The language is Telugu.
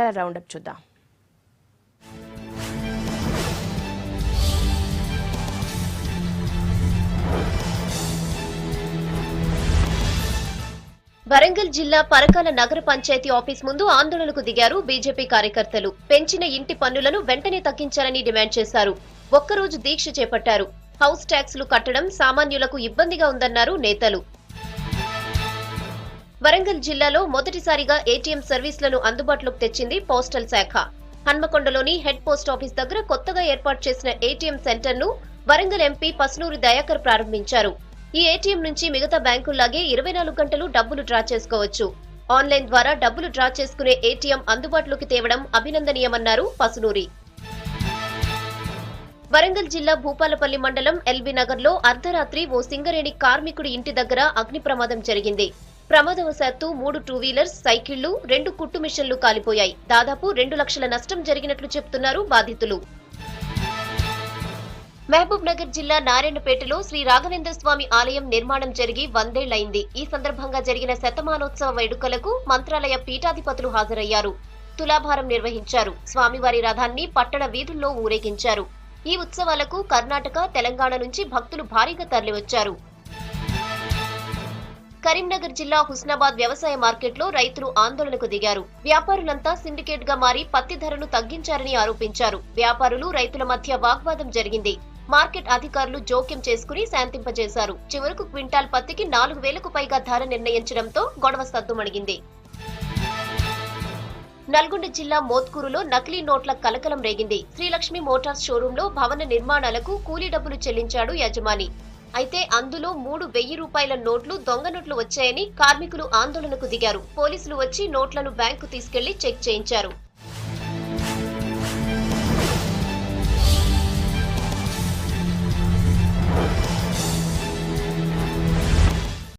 జిల్లాల రౌండప్ చూద్దాం. వరంగల్ జిల్లా పరకాల నగర పంచాయతీ ఆఫీస్ ముందు ఆందోళనకు దిగారు బీజేపీ కార్యకర్తలు. పెంచిన ఇంటి పన్నులను వెంటనే తగ్గించాలని డిమాండ్ చేశారు. ఒక్కరోజు దీక్ష చేపట్టారు. హౌస్ ట్యాక్సులు కట్టడం సామాన్యులకు ఇబ్బందిగా ఉందన్నారు నేతలు. వరంగల్ జిల్లాలో మొదటిసారిగా ఏటీఎం సర్వీసులను అందుబాటులోకి తెచ్చింది పోస్టల్ శాఖ. హన్మకొండలోని హెడ్ పోస్ట్ ఆఫీస్ దగ్గర కొత్తగా ఏర్పాటు చేసిన ఏటీఎం సెంటర్ ను వరంగల్ ఎంపీ పసునూరి దయాకర్ ప్రారంభించారు. ఈ ఏటీఎం నుంచి మిగతా బ్యాంకుల్లాగే 24 గంటలు డబ్బులు డ్రా చేసుకోవచ్చు. ఆన్లైన్ ద్వారా డబ్బులు డ్రా చేసుకునే ఏటీఎం అందుబాటులోకి తేవడం అభినందనీయమన్నారు పసునూరి. వరంగల్ జిల్లా భూపాలపల్లి మండలం ఎల్బీ నగర్ లో అర్ధరాత్రి ఓ సింగరేణి కార్మికుడి ఇంటి దగ్గర అగ్ని ప్రమాదం జరిగింది. ప్రమాదవశాత్తు 3 టూ వీలర్స్, సైకిళ్లు, 2 కుట్టు మిషన్లు కాలిపోయాయి. దాదాపు 2 లక్షల నష్టం జరిగినట్లు చెబుతున్నారు బాధితులు. మహబూబ్ నగర్ జిల్లా నారాయణపేటలో శ్రీ రాఘవేంద్ర స్వామి ఆలయం నిర్మాణం జరిగి 100 ఏళ్లైంది. ఈ సందర్భంగా జరిగిన శతమానోత్సవ వేడుకలకు మంత్రాలయ పీఠాధిపతులు హాజరయ్యారు. తులాభారం నిర్వహించారు. స్వామివారి రథాన్ని పట్టణ వీధుల్లో ఊరేగించారు. ఈ ఉత్సవాలకు కర్ణాటక, తెలంగాణ నుంచి భక్తులు భారీగా తరలివచ్చారు. కరీంనగర్ జిల్లా హుస్నాబాద్ వ్యవసాయ మార్కెట్లో రైతులు ఆందోళనకు దిగారు. వ్యాపారులంతా సిండికేట్ గా మారి పత్తి ధరను తగ్గించారని ఆరోపించారు. వ్యాపారులు, రైతుల మధ్య వాగ్వాదం జరిగింది. మార్కెట్ అధికారులు జోక్యం చేసుకుని శాంతింపజేశారు. చివరకు క్వింటాల్ పత్తికి 4,000కు పైగా ధర నిర్ణయించడంతో గొడవ సద్దుమణిగింది. నల్గొండ జిల్లా మోత్కూరులో నకిలీ నోట్ల కలకలం రేగింది. శ్రీలక్ష్మి మోటార్స్ షోరూంలో భవన నిర్మాణాలకు కూలీ డబ్బులు చెల్లించాడు యజమాని. అయితే అందులో 3,000 రూపాయల నోట్లు, దొంగ నోట్లు వచ్చాయని కార్మికులు ఆందోళనకు దిగారు. పోలీసులు వచ్చి నోట్లను బ్యాంకు తీసుకెళ్లి చెక్ చేయించారు.